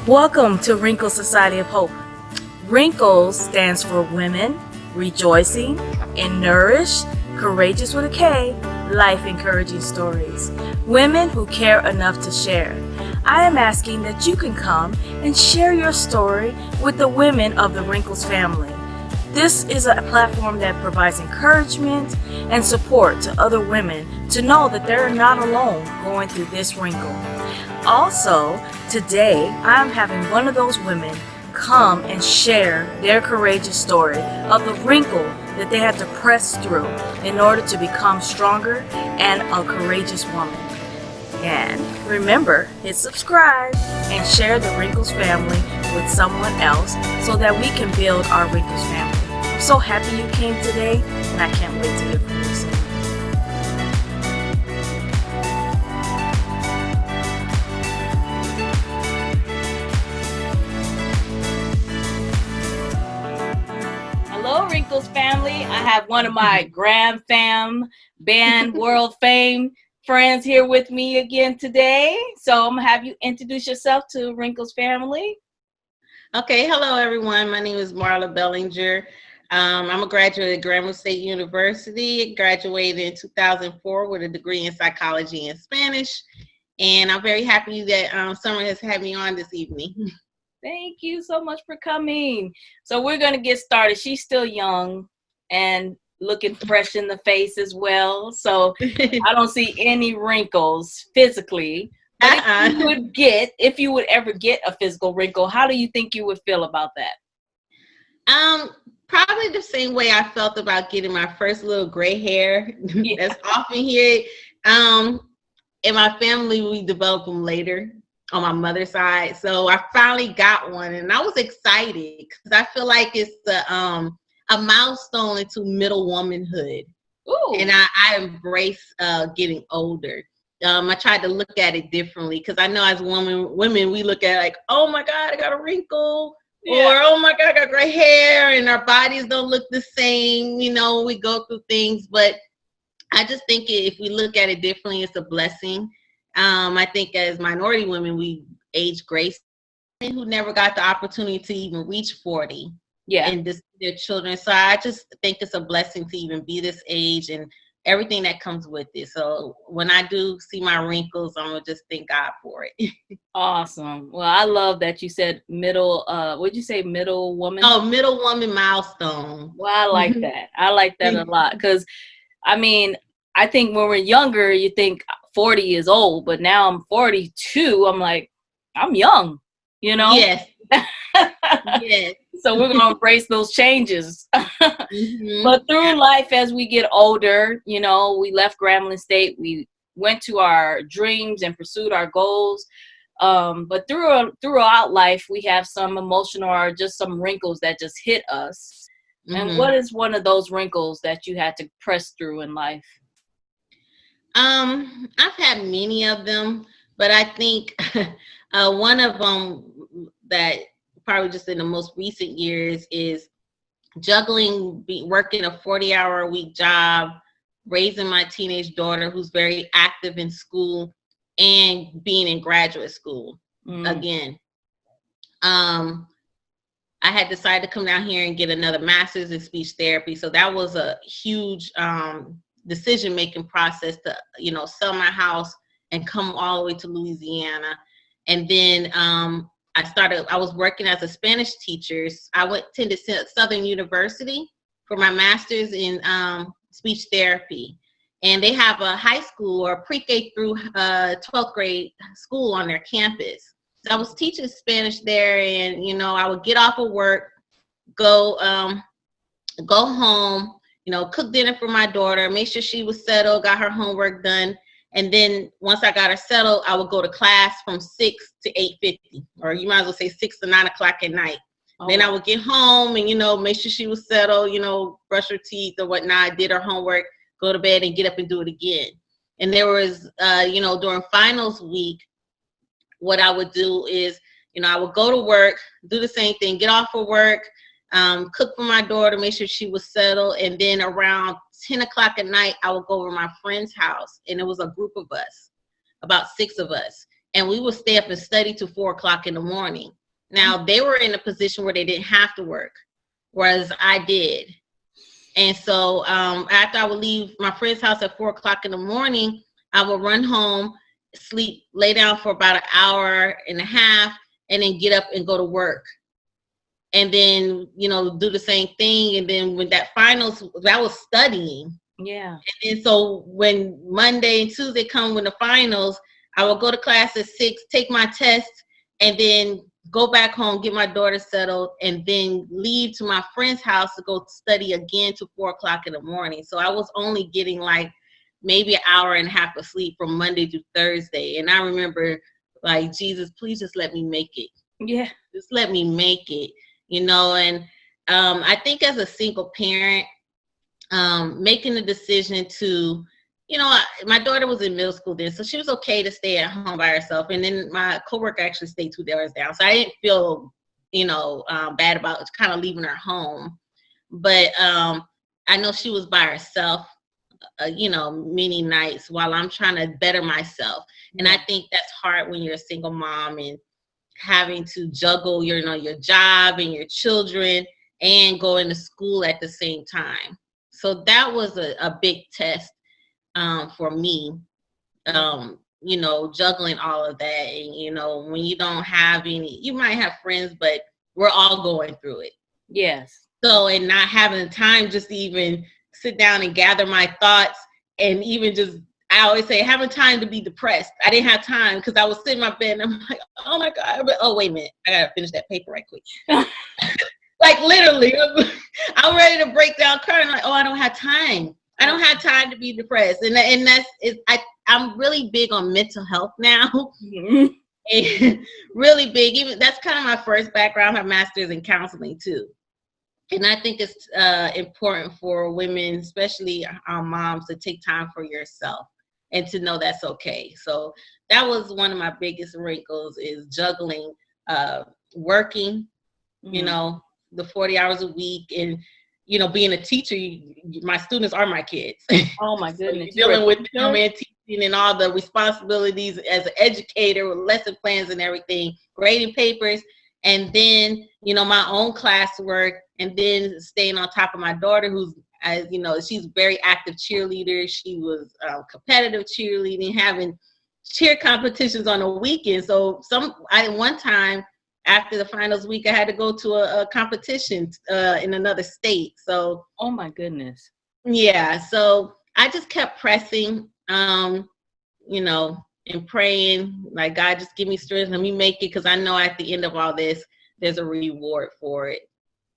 Welcome to Wrinkles Society of Hope. Wrinkles stands for Women Rejoicing and Nourish, Courageous with a K, Life Encouraging Stories. Women who care enough to share. I am asking that you can come and share your story with the women of the Wrinkles family. This is a platform that provides encouragement and support to other women to know that they're not alone going through this wrinkle. Also, today I'm having one of those women come and share their courageous story of the wrinkle that they had to press through in order to become stronger and a courageous woman. And remember, hit subscribe and share the Wrinkles family with someone else so that we can build our Wrinkles family. I'm so happy you came today, and I can't wait to hear from you soon. Hello, Wrinkles family. I have one of my Gram Fam Band World Fame friends here with me again today. So I'm going to have you introduce yourself to Wrinkles family. Okay, hello everyone. My name is Marla Bellinger. I'm a graduate of Grambling State University. Graduated in 2004 with a degree in psychology and Spanish. And I'm very happy that Summer has had me on this evening. Thank you so much for coming. So we're going to get started. She's still young and looking fresh in the face as well. So I don't see any wrinkles physically. But if you would ever get a physical wrinkle, how do you think you would feel about that? Probably the same way I felt about getting my first little gray hair. Yeah. That's often here. In my family, we developed them later on my mother's side. So I finally got one, and I was excited because I feel like it's a milestone into middle womanhood. Ooh. And I embrace getting older. I tried to look at it differently because I know as women, we look at it like, oh my God, I got a wrinkle. Yeah. Or, oh my God, I got gray hair, and our bodies don't look the same. You know, we go through things, but I just think if we look at it differently, it's a blessing. I think as minority women, we age gracefully, who never got the opportunity to even reach 40. Yeah. And this, their children. So I just think it's a blessing to even be this age and everything that comes with it. So when I do see my wrinkles, I'm gonna just thank God for it. Awesome. Well, I love that you said middle. What'd you say, middle woman? Oh, middle woman milestone. Well, I like that. I like that a lot because, I mean, I think when we're younger, you think 40 is old, but now I'm 42. I'm like, I'm young. You know? Yes. Yes. So we're going to embrace those changes. Mm-hmm. But through life, as we get older, you know, we left Grambling State. We went to our dreams and pursued our goals. But throughout life, we have some emotional or just some wrinkles that just hit us. Mm-hmm. And what is one of those wrinkles that you had to press through in life? I've had many of them, but I think one of them that probably just in the most recent years is juggling, working a 40-hour-a-week job, raising my teenage daughter who's very active in school, and being in graduate school again. I had decided to come down here and get another master's in speech therapy. So that was a huge decision-making process to, you know, sell my house and come all the way to Louisiana. And then I was working as a Spanish teacher. I attended Southern University for my master's in speech therapy. And they have a high school or pre-K through 12th grade school on their campus. So I was teaching Spanish there, and, you know, I would get off of work, go home, you know, cook dinner for my daughter, make sure she was settled, got her homework done. And then once I got her settled, I would go to class from 6 to 8:50, or you might as well say 6 to 9 o'clock at night. Oh. Then I would get home and, you know, make sure she was settled, you know, brush her teeth or whatnot, did her homework, go to bed and get up and do it again. And there was, you know, during finals week, what I would do is, you know, I would go to work, do the same thing, get off of work, cook for my daughter, make sure she was settled. And then around 10 o'clock at night, I would go over to my friend's house, and it was a group of us, about 6 of us. and we would stay up and study till 4 o'clock in the morning. Now they were in a position where they didn't have to work, whereas I did. And so after I would leave my friend's house at 4 o'clock in the morning, I would run home, sleep, lay down for about an hour and a half, and then get up and go to work. And then, do the same thing. And then when that finals, that was studying. Yeah. And so when Monday and Tuesday come with the finals, I would go to class at 6, take my test, and then go back home, get my daughter settled, and then leave to my friend's house to go study again till 4 o'clock in the morning. So I was only getting like maybe an hour and a half of sleep from Monday to Thursday. And I remember like, Jesus, please just let me make it. Yeah. Just let me make it, and I think as a single parent, making the decision to, my daughter was in middle school then, so she was okay to stay at home by herself. And then my coworker actually stayed 2 doors down. So I didn't feel, bad about kind of leaving her home. But I know she was by herself, many nights while I'm trying to better myself. And I think that's hard when you're a single mom and having to juggle your job and your children and going to school at the same time. So that was a big test for me, juggling all of that. And, when you don't have any, you might have friends, but we're all going through it. Yes. So, and not having time just to even sit down and gather my thoughts, and even just, I always say, having time to be depressed. I didn't have time because I was sitting in my bed and I'm like, oh my God, oh, wait a minute. I got to finish that paper right quick. Like literally, I'm ready to break down crying. Like, oh, I don't have time. I don't have time to be depressed. And I'm really big on mental health now. Mm-hmm. And really big. Even that's kind of my first background. I have master's in counseling too. And I think it's important for women, especially moms, to take time for yourself and to know that's okay. So that was one of my biggest wrinkles, is juggling working, Mm-hmm. the 40 hours a week, and being a teacher, my students are my kids. Oh my goodness. So dealing with them and teaching and all the responsibilities as an educator with lesson plans and everything, grading papers, and then my own classwork, and then staying on top of my daughter, who's, as she's a very active cheerleader. She was competitive cheerleading, having cheer competitions on the weekend. So one time after the finals week, I had to go to a competition in another state. So, oh my goodness. Yeah. So I just kept pressing, and praying, like, God, just give me strength. Let me make it. Because I know at the end of all this, there's a reward for it.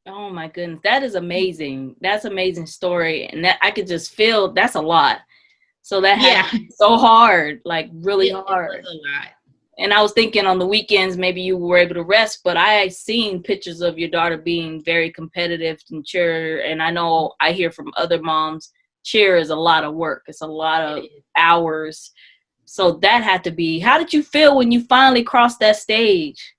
Oh my goodness. That is amazing. That's an amazing story. And that I could just feel that's a lot. So that had to be so hard, like really hard. It was a lot. And I was thinking on the weekends, maybe you were able to rest, but I seen pictures of your daughter being very competitive in cheer. And I know I hear from other moms, cheer is a lot of work. It's a lot of hours. So that had to be, how did you feel when you finally crossed that stage?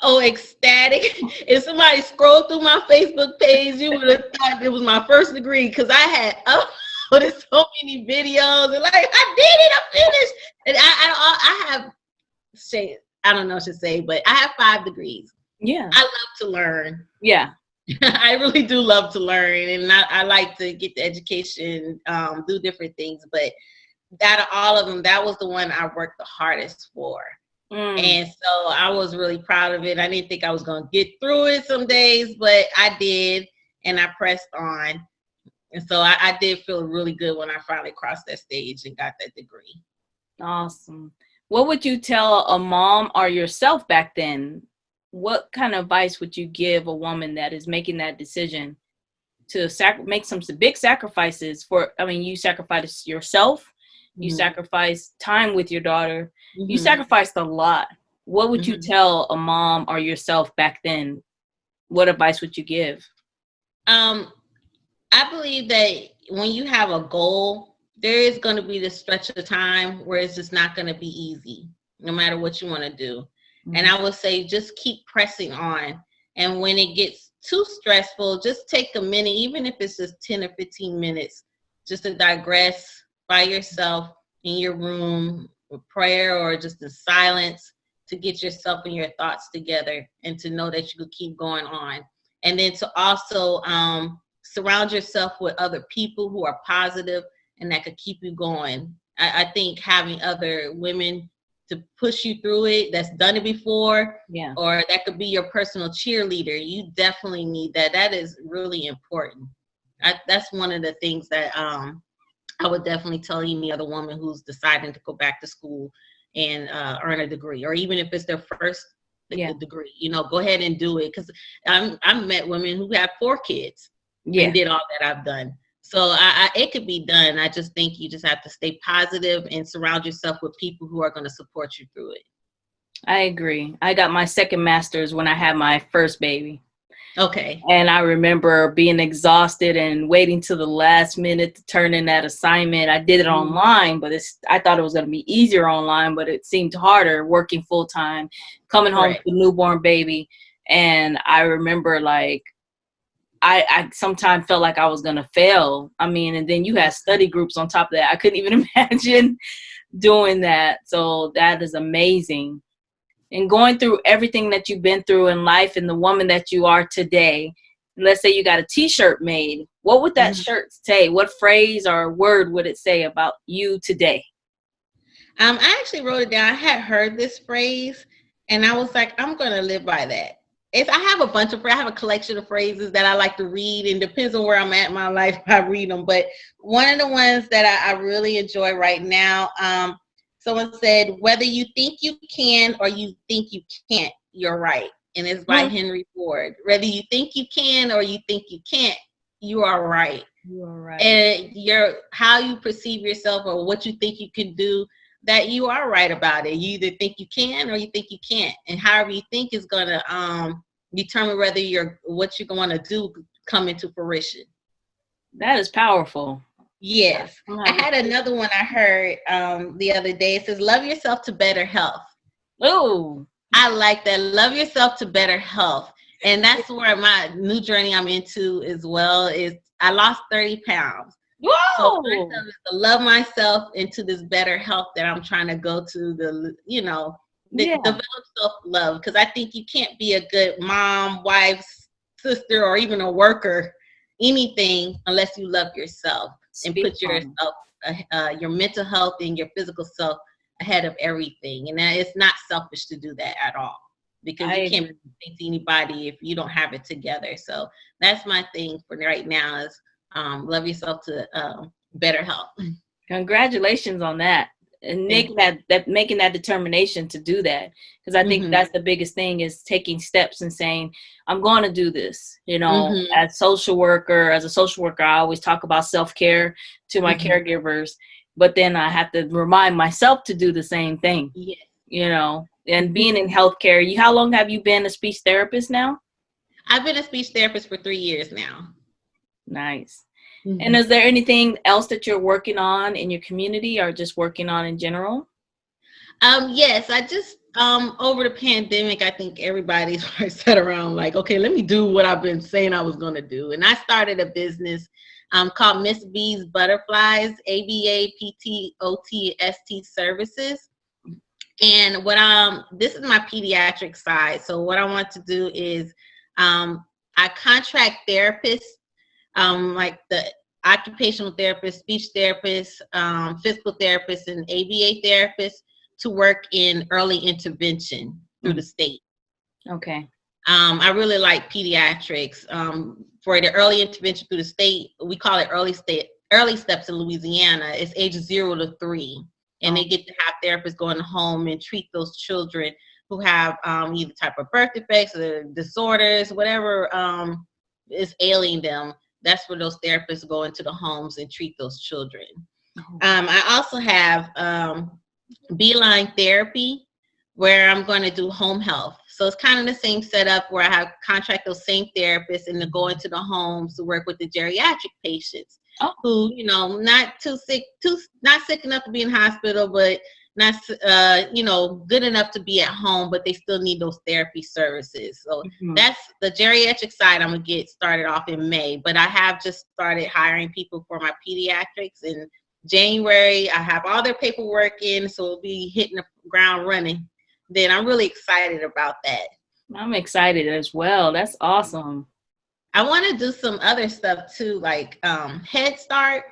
Oh, ecstatic. If somebody scrolled through my Facebook page, you would have thought it was my first degree, because I had uploaded so many videos, and like, I did it, I finished. And I have, I don't know what to say, but I have 5 degrees. Yeah. I love to learn. Yeah. I really do love to learn, and I like to get the education, do different things. But out of all of them, that was the one I worked the hardest for. And so I was really proud of it. I didn't think I was going to get through it some days, but I did, and I pressed on. And so I did feel really good when I finally crossed that stage and got that degree. Awesome. What would you tell a mom or yourself back then? What kind of advice would you give a woman that is making that decision to make some big sacrifices for, you sacrificed yourself, you sacrificed time with your daughter, you sacrificed a lot. What would you tell a mom or yourself back then? What advice would you give? I believe that when you have a goal, there is going to be this stretch of time where it's just not going to be easy, no matter what you want to do. And I would say just keep pressing on. And when it gets too stressful, just take a minute, even if it's just 10 or 15 minutes, just to digress by yourself in your room with prayer or just in silence to get yourself and your thoughts together and to know that you could keep going on. And then to also surround yourself with other people who are positive and that could keep you going. I think having other women to push you through it that's done it before, or that could be your personal cheerleader, you definitely need that. That is really important. That's one of the things that I would definitely tell any other woman who's deciding to go back to school and earn a degree, or even if it's their first degree, go ahead and do it. Because I've met women who have 4 kids and did all that I've done. So it could be done. I just think you just have to stay positive and surround yourself with people who are going to support you through it. I agree. I got my second master's when I had my first baby. Okay. And I remember being exhausted and waiting till the last minute to turn in that assignment. I did it online, but I thought it was going to be easier online, but it seemed harder working full time, coming home to a newborn baby. And I remember I sometimes felt like I was going to fail. I mean, and then you had study groups on top of that. I couldn't even imagine doing that. So that is amazing. And going through everything that you've been through in life and the woman that you are today, let's say you got a t-shirt made, what would that shirt say? What phrase or word would it say about you today? I actually wrote it down. I had heard this phrase and I was like, I'm going to live by that. I have a bunch of, I have a collection of phrases that I like to read, and depends on where I'm at in my life, I read them. But one of the ones that I really enjoy right now, someone said, whether you think you can or you think you can't, you're right. And it's by Henry Ford. Whether you think you can or you think you can't, you are right. You are right. And how you perceive yourself or what you think you can do, that you are right about it. You either think you can or you think you can't. And however you think is going to determine whether what you're going to do come into fruition. That is powerful. Yes. I had another one I heard the other day. It says, love yourself to better health. Oh, I like that. Love yourself to better health. And that's where my new journey I'm into as well is I lost 30 pounds. Whoa. So first is to love myself into this better health that I'm trying to go to, develop self-love. Because I think you can't be a good mom, wife, sister, or even a worker, anything, unless you love yourself and put yourself, your mental health and your physical self ahead of everything. And that it's not selfish to do that at all, because you can't think to anybody if you don't have it together. So that's my thing for right now is love yourself to better health. Congratulations on that. And making that determination to do that, because I think that's the biggest thing, is taking steps and saying, I'm going to do this. As a social worker, I always talk about self-care to my caregivers, but then I have to remind myself to do the same thing. Yes. And being in healthcare, how long have you been a speech therapist now? I've been a speech therapist for 3 years now. Nice. And is there anything else that you're working on in your community or just working on in general? Yes, I just, over the pandemic, I think everybody sat around like, okay, let me do what I've been saying I was going to do. And I started a business called Miss B's Butterflies, ABAPTOTST Services. And this is my pediatric side. So what I want to do is I contract therapists, like the occupational therapist, speech therapist, physical therapist, and ABA therapist to work in early intervention through the state. Okay. I really like pediatrics. For the early intervention through the state, we call it early steps in Louisiana. It's ages 0 to 3. And they get to have therapists go in the home and treat those children who have either type of birth defects or disorders, whatever is ailing them. That's where those therapists go into the homes and treat those children. I also have Beeline Therapy, where I'm going to do home health. So it's kind of the same setup where I have contract those same therapists and to go into the homes to work with the geriatric patients who, not too sick, not sick enough to be in hospital, but not, good enough to be at home, but they still need those therapy services. So that's the geriatric side. I'm going to get started off in May, but I have just started hiring people for my pediatrics, and January, I have all their paperwork in, so it'll be hitting the ground running. Then I'm really excited about that. I'm excited as well. That's awesome. I want to do some other stuff too, like Head Start.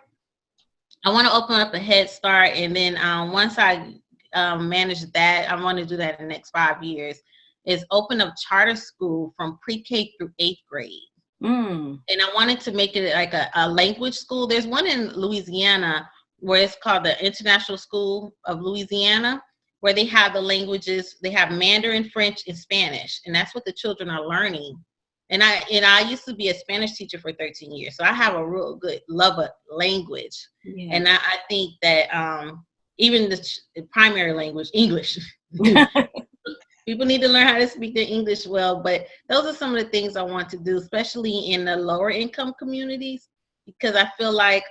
I want to open up a Head Start, and then once I manage that, I want to do that in the next 5 years, is open up charter school from pre-K through 8th grade. And I wanted to make it like a language school. There's one in Louisiana where it's called the International School of Louisiana, where they have the languages. They have Mandarin, French, and Spanish, and that's what the children are learning. And I used to be a Spanish teacher for 13 years, so I have a real good love of language. Yeah. And I think that even the primary language, English, people need to learn how to speak their English well. But those are some of the things I want to do, especially in the lower income communities, because I feel like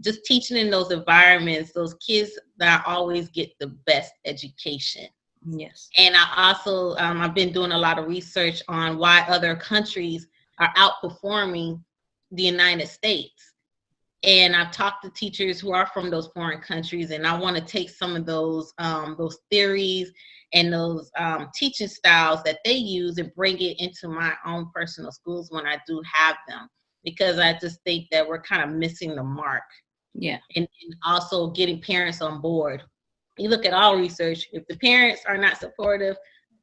just teaching in those environments, those kids that always get the best education. Yes. And I also, I've been doing a lot of research on why other countries are outperforming the United States. And I've talked to teachers who are from those foreign countries, and I want to take some of those theories and those teaching styles that they use and bring it into my own personal schools when I do have them, because I just think that we're kind of missing the mark. Yeah. And also getting parents on board. You look at all research, if the parents are not supportive,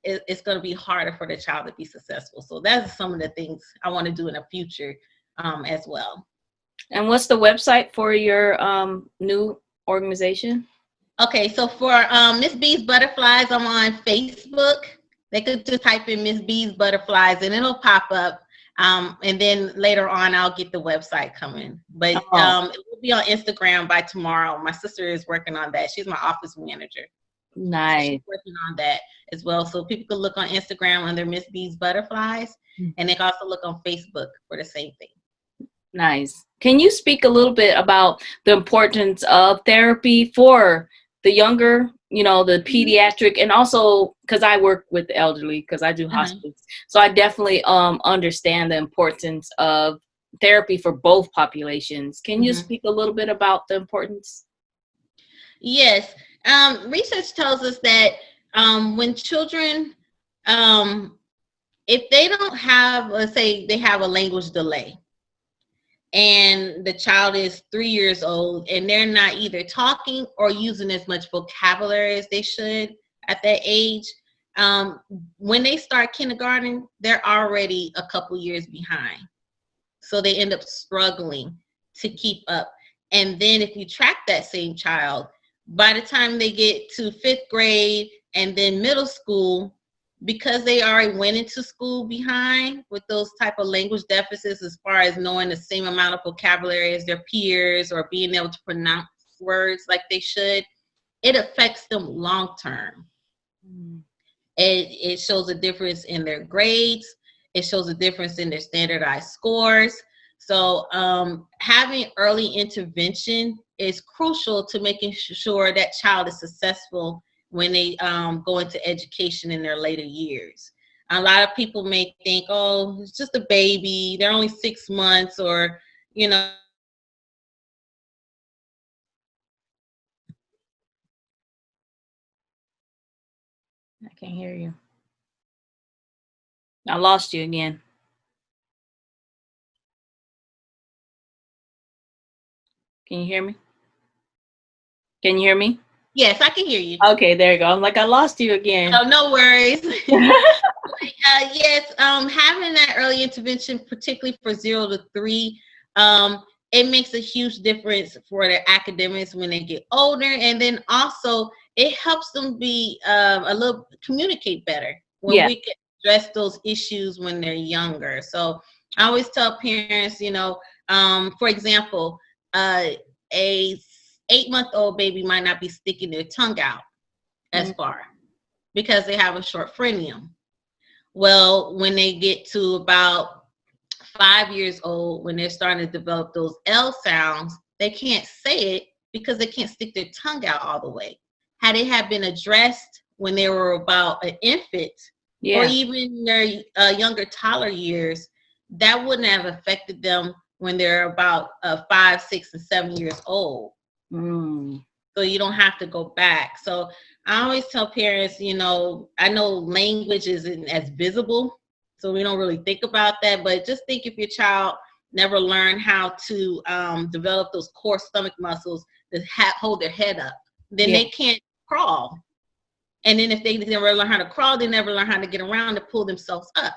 it's going to be harder for the child to be successful. So that's some of the things I want to do in the future as well. And what's the website for your new organization? Okay, so for Miss B's Butterflies, I'm on Facebook. They could just type in Miss B's Butterflies and it'll pop up. And then later on, I'll get the website coming. But it will be on Instagram by tomorrow. My sister is working on that. She's my office manager. Nice. So she's working on that as well. So people can look on Instagram under Miss B's Butterflies. And they can also look on Facebook for the same thing. Nice. Can you speak a little bit about the importance of therapy for the younger, the pediatric, and also because I work with the elderly, because I do hospice. So I definitely understand the importance of therapy for both populations. Can you speak a little bit about the importance? Yes. Research tells us that when children, if they don't have, let's say they have a language delay, and the child is 3 years old and they're not either talking or using as much vocabulary as they should at that age, when they start kindergarten, they're already a couple years behind. So they end up struggling to keep up. And then if you track that same child, by the time they get to 5th grade and then middle school, because they already went into school behind with those type of language deficits as far as knowing the same amount of vocabulary as their peers or being able to pronounce words like they should, it affects them long term. It shows a difference in their grades. It shows a difference in their standardized scores. So having early intervention is crucial to making sure that child is successful when they go into education in their later years. A lot of people may think, oh, it's just a baby, they're only 6 months, or, I can't hear you. I lost you again. Can you hear me? Can you hear me? Yes, I can hear you. Okay, there you go. I'm like, I lost you again. Oh, no worries. Yes, having that early intervention, particularly for 0 to 3, it makes a huge difference for their academics when they get older. And then also it helps them be communicate better when we can address those issues when they're younger. So I always tell parents, for example, a 8-month-old baby might not be sticking their tongue out as far because they have a short frenulum. Well, when they get to about 5 years old, when they're starting to develop those L sounds, they can't say it because they can't stick their tongue out all the way. Had it had been addressed when they were about an infant or even their younger toddler years, that wouldn't have affected them when they're about 5, 6, and 7 years old. So you don't have to go back. So I always tell parents, you know, I know language isn't as visible, so we don't really think about that, but just think if your child never learned how to develop those core stomach muscles that hold their head up, then they can't crawl. And then if they never learn how to crawl, they never learn how to get around to pull themselves up.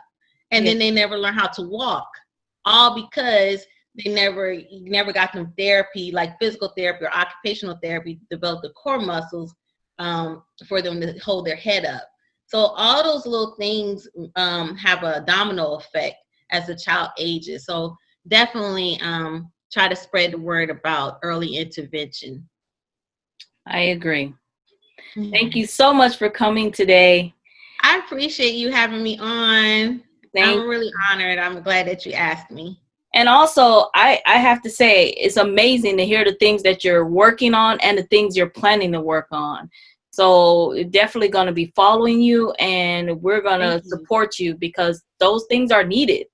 And then they never learn how to walk, all because they never got them therapy, like physical therapy or occupational therapy, to develop the core muscles for them to hold their head up. So all those little things have a domino effect as the child ages. So definitely try to spread the word about early intervention. I agree. Thank you so much for coming today. I appreciate you having me on. I'm really honored. I'm glad that you asked me. And also, I have to say, it's amazing to hear the things that you're working on and the things you're planning to work on. So definitely going to be following you, and we're going to support you because those things are needed.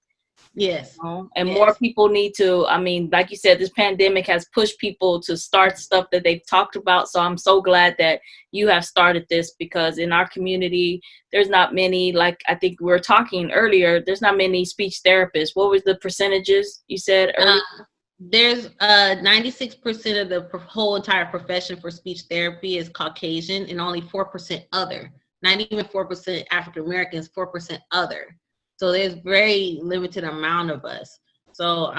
Yes. You know? And more people need to, I mean, like you said, this pandemic has pushed people to start stuff that they've talked about. So I'm so glad that you have started this, because in our community, there's not many, like I think we were talking earlier, there's not many speech therapists. What was the percentages you said earlier? There's 96% of the whole entire profession for speech therapy is Caucasian, and only 4% other. Not even 4% African Americans, 4% other. So there's very limited amount of us. So,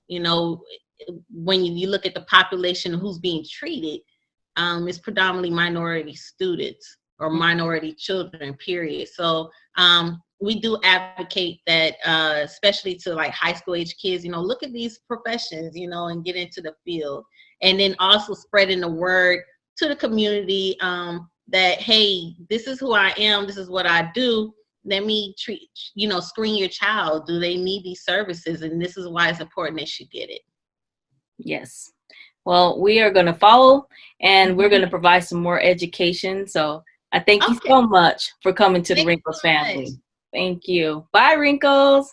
you know, when you look at the population who's being treated, it's predominantly minority students or minority children, period. So we do advocate that, especially to like high school age kids, you know, look at these professions, you know, and get into the field. And then also spreading the word to the community that, hey, this is who I am, this is what I do. Let me screen your child. Do they need these services? And this is why it's important they should get it. Yes. Well, we are going to follow, and we're going to provide some more education. So I thank you so much for coming to the Wrinkles family. Thank you. Bye, Wrinkles.